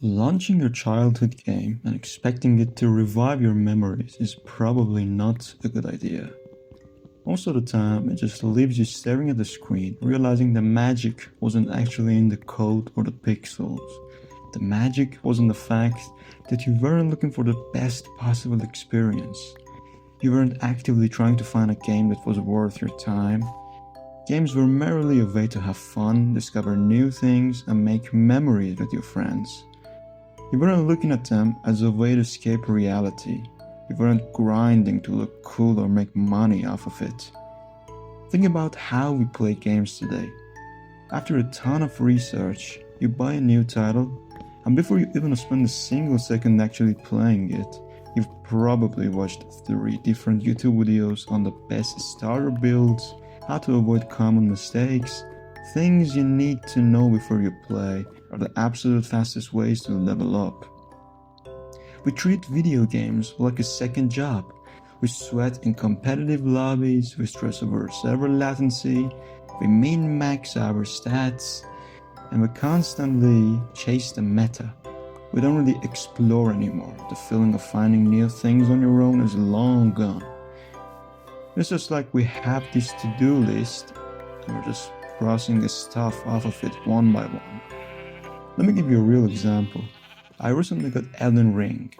Launching your childhood game and expecting it to revive your memories is probably not a good idea. Most of the time, it just leaves you staring at the screen, realizing the magic wasn't actually in the code or the pixels. The magic was in the fact that you weren't looking for the best possible experience. You weren't actively trying to find a game that was worth your time. Games were merely a way to have fun, discover new things, and make memories with your friends. You weren't looking at them as a way to escape reality. You weren't grinding to look cool or make money off of it. Think about how we play games today. After a ton of research, you buy a new title, and before you even spend a single second actually playing it, you've probably watched 3 different YouTube videos on the best starter builds, how to avoid common mistakes, things you need to know before you play, are the absolute fastest ways to level up. We treat video games like a second job. We sweat in competitive lobbies, we stress over server latency, we min-max our stats, and we constantly chase the meta. We don't really explore anymore. The feeling of finding new things on your own is long gone. It's just like we have this to-do list and we're just crossing the stuff off of it one by one. Let me give you a real example. I recently got Elden Ring.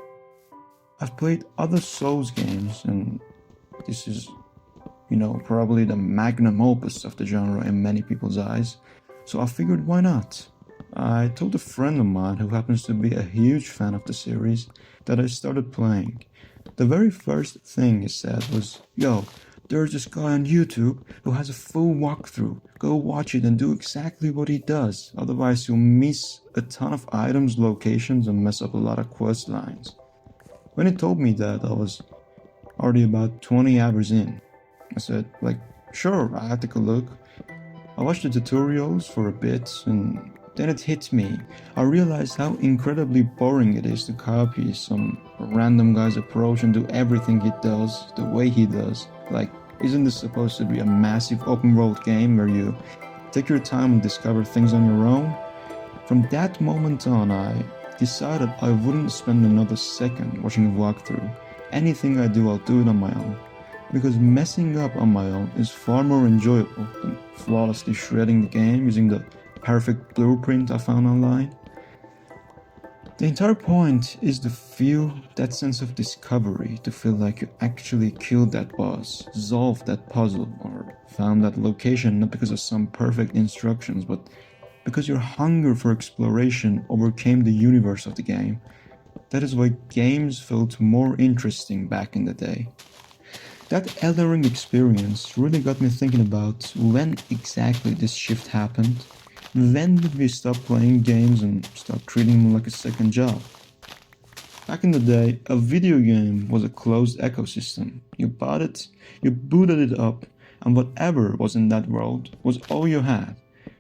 I've played other Souls games and this is, probably the magnum opus of the genre in many people's eyes. So I figured why not? I told a friend of mine who happens to be a huge fan of the series that I started playing. The very first thing he said was, "Yo, there's this guy on YouTube who has a full walkthrough. Go watch it and do exactly what he does. Otherwise you'll miss a ton of items, locations, and mess up a lot of quest lines." When he told me that, I was already about 20 hours in. I said, sure, I'll take a look. I watched the tutorials for a bit and then it hit me. I realized how incredibly boring it is to copy some random guy's approach and do everything he does the way he does. Isn't this supposed to be a massive open world game where you take your time and discover things on your own? From that moment on, I decided I wouldn't spend another second watching a walkthrough. Anything I do, I'll do it on my own. Because messing up on my own is far more enjoyable than flawlessly shredding the game using the perfect blueprint I found online. The entire point is to feel that sense of discovery, to feel like you actually killed that boss, solved that puzzle, or found that location not because of some perfect instructions, but because your hunger for exploration overcame the universe of the game. That is why games felt more interesting back in the day. That Elden Ring experience really got me thinking about when exactly this shift happened. When did we stop playing games and start treating them like a second job? Back in the day, a video game was a closed ecosystem. You bought it, you booted it up, and whatever was in that world was all you had.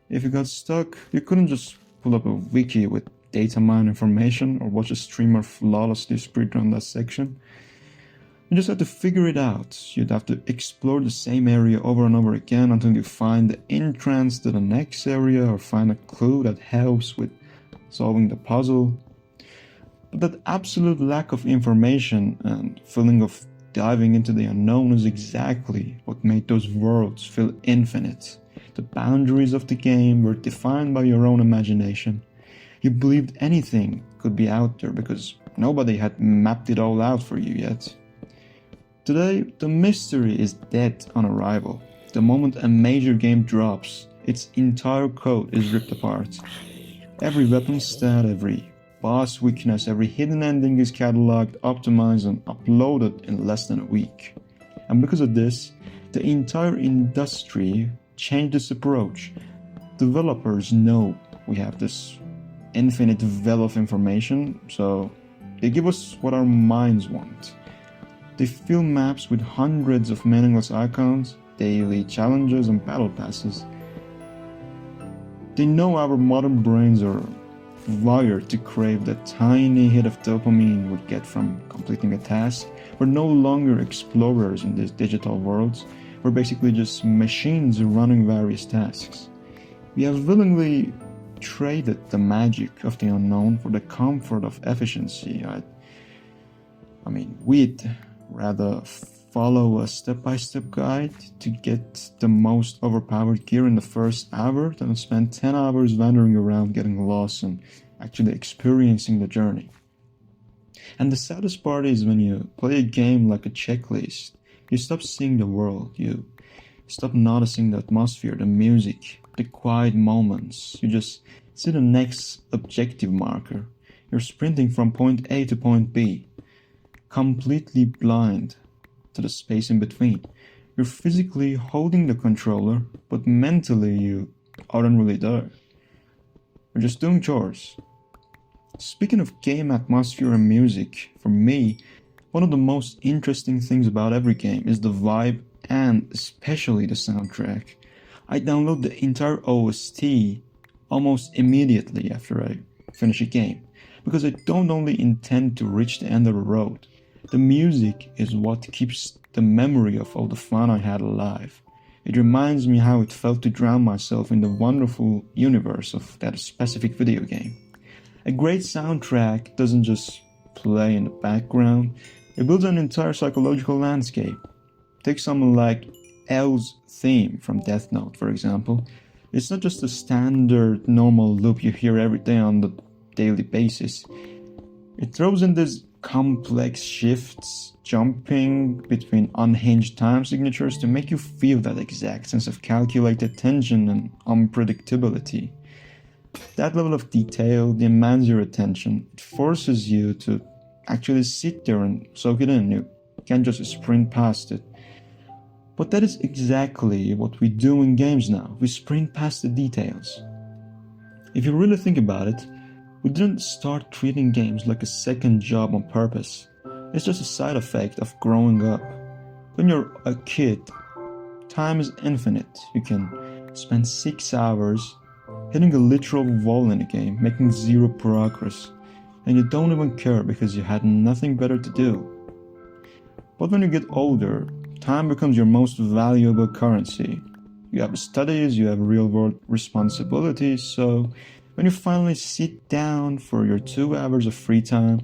If you got stuck, you couldn't just pull up a wiki with data mine information or watch a streamer flawlessly speedrun that section. You just had to figure it out. You'd have to explore the same area over and over again until you find the entrance to the next area or find a clue that helps with solving the puzzle. But that absolute lack of information and feeling of diving into the unknown is exactly what made those worlds feel infinite. The boundaries of the game were defined by your own imagination. You believed anything could be out there because nobody had mapped it all out for you yet. Today, the mystery is dead on arrival. The moment a major game drops, its entire code is ripped apart. Every weapon stat, every boss weakness, every hidden ending is cataloged, optimized, and uploaded in less than a week. And because of this, the entire industry changed its approach. Developers know we have this infinite well of information, so they give us what our minds want. They fill maps with hundreds of meaningless icons, daily challenges, and battle passes. They know our modern brains are wired to crave that tiny hit of dopamine we get from completing a task. We're no longer explorers in these digital worlds. We're basically just machines running various tasks. We have willingly traded the magic of the unknown for the comfort of efficiency. We'd rather follow a step-by-step guide to get the most overpowered gear in the first hour than spend 10 hours wandering around getting lost and actually experiencing the journey. And the saddest part is when you play a game like a checklist, you stop seeing the world, you stop noticing the atmosphere, the music, the quiet moments. You just see the next objective marker. You're sprinting from point A to point B, completely blind to the space in between. You're physically holding the controller, but mentally you aren't really there. You're just doing chores. Speaking of game atmosphere and music, for me, one of the most interesting things about every game is the vibe and especially the soundtrack. I download the entire OST almost immediately after I finish a game, because I don't only intend to reach the end of the road. The music is what keeps the memory of all the fun I had alive. It reminds me how it felt to drown myself in the wonderful universe of that specific video game. A great soundtrack doesn't just play in the background, it builds an entire psychological landscape. Take something like L's theme from Death Note, for example. It's not just a standard normal loop you hear every day on the daily basis. It throws in these complex shifts, jumping between unhinged time signatures to make you feel that exact sense of calculated tension and unpredictability. That level of detail demands your attention. It forces you to actually sit there and soak it in. You can't just sprint past it. But that is exactly what we do in games now. We sprint past the details. If you really think about it, we didn't start treating games like a second job on purpose. It's just a side effect of growing up. When you're a kid, time is infinite. You can spend 6 hours hitting a literal wall in a game, making zero progress, and you don't even care because you had nothing better to do. But when you get older, time becomes your most valuable currency. You have studies, you have real-world responsibilities, so when you finally sit down for your 2 hours of free time,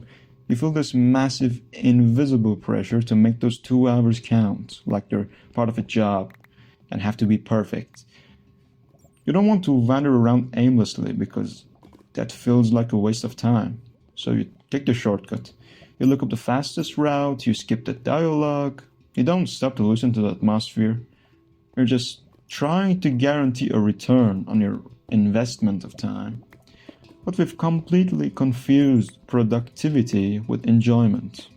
you feel this massive invisible pressure to make those 2 hours count, like you're part of a job and have to be perfect. You don't want to wander around aimlessly because that feels like a waste of time. So you take the shortcut. You look up the fastest route, you skip the dialogue, you don't stop to listen to the atmosphere. You're just trying to guarantee a return on your investment of time. But we've completely confused productivity with enjoyment.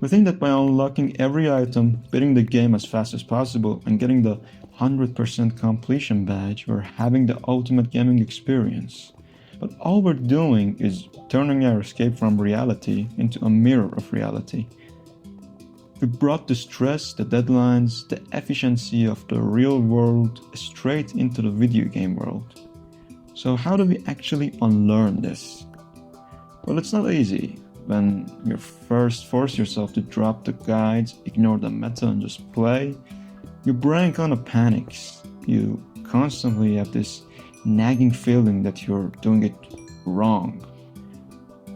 We think that by unlocking every item, beating the game as fast as possible, and getting the 100% completion badge, we're having the ultimate gaming experience. But all we're doing is turning our escape from reality into a mirror of reality. We brought the stress, the deadlines, the efficiency of the real world straight into the video game world. So how do we actually unlearn this? Well, it's not easy. When you first force yourself to drop the guides, ignore the meta and just play, your brain kind of panics. You constantly have this nagging feeling that you're doing it wrong.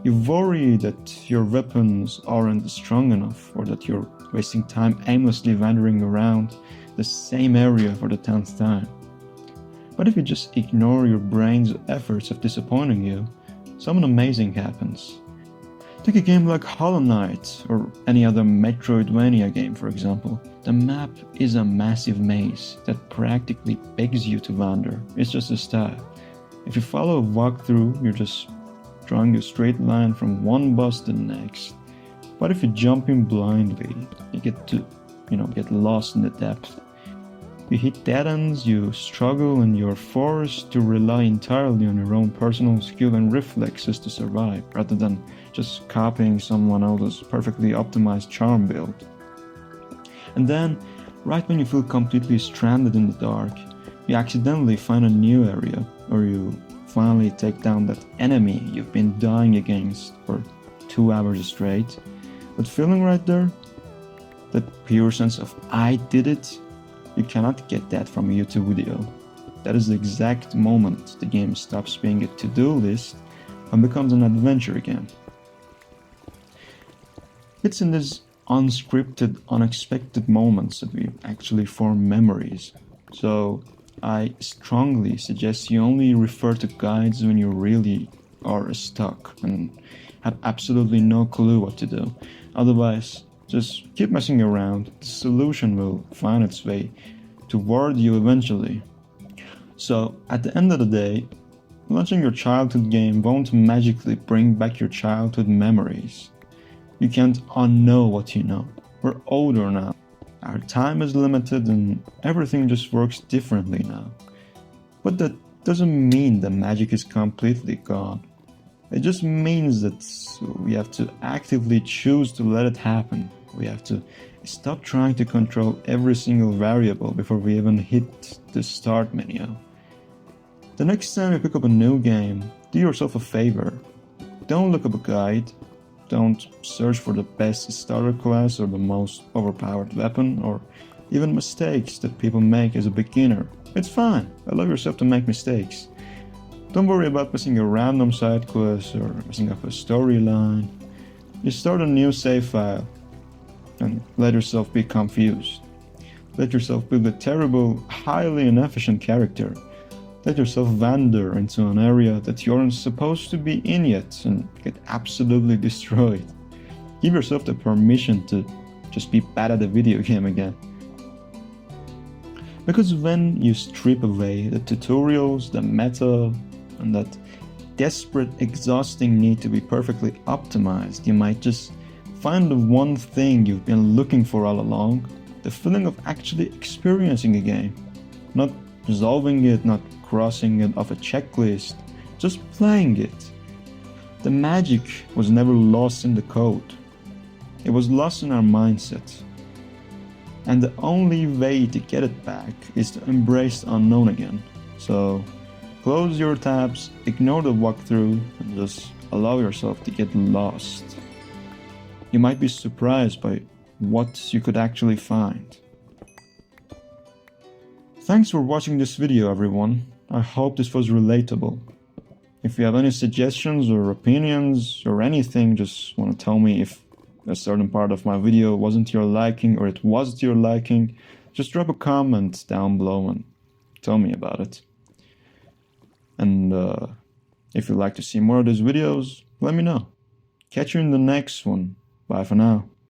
You worry that your weapons aren't strong enough or that you're wasting time aimlessly wandering around the same area for the 10th time. But if you just ignore your brain's efforts of disappointing you, something amazing happens. Take a game like Hollow Knight or any other Metroidvania game, for example. The map is a massive maze that practically begs you to wander. It's just a style. If you follow a walkthrough, you're just drawing a straight line from one boss to the next. But if you jump in blindly, you get lost in the depth. You hit dead ends, you struggle, and you're forced to rely entirely on your own personal skill and reflexes to survive, rather than just copying someone else's perfectly optimized charm build. And then, right when you feel completely stranded in the dark, you accidentally find a new area, or you finally take down that enemy you've been dying against for 2 hours straight. But feeling right there, that pure sense of I did it, you cannot get that from a YouTube video. That is the exact moment the game stops being a to-do list and becomes an adventure again. It's in these unscripted, unexpected moments that we actually form memories. So I strongly suggest you only refer to guides when you really are stuck and have absolutely no clue what to do. Otherwise, just keep messing around. The solution will find its way toward you eventually. So at the end of the day, launching your childhood game won't magically bring back your childhood memories. You can't unknow what you know. We're older now. Our time is limited and everything just works differently now. But that doesn't mean the magic is completely gone. It just means that we have to actively choose to let it happen. We have to stop trying to control every single variable before we even hit the start menu. The next time you pick up a new game, do yourself a favor. Don't look up a guide. Don't search for the best starter class or the most overpowered weapon or even mistakes that people make as a beginner. It's fine. Allow yourself to make mistakes. Don't worry about missing a random side quest or messing up a storyline. Just start a new save file and let yourself be confused. Let yourself build a terrible, highly inefficient character. Let yourself wander into an area that you aren't supposed to be in yet and get absolutely destroyed. Give yourself the permission to just be bad at a video game again. Because when you strip away the tutorials, the meta, and that desperate, exhausting need to be perfectly optimized, you might just find the one thing you've been looking for all along, the feeling of actually experiencing a game. Not resolving it, not crossing it off a checklist, just playing it. The magic was never lost in the code. It was lost in our mindset. And the only way to get it back is to embrace the unknown again. So close your tabs, ignore the walkthrough, and just allow yourself to get lost. You might be surprised by what you could actually find. Thanks for watching this video, everyone. I hope this was relatable. If you have any suggestions or opinions or anything, just want to tell me if a certain part of my video wasn't to your liking or it was to your liking, just drop a comment down below and tell me about it. And if you'd like to see more of these videos, let me know. Catch you in the next one. Bye for now.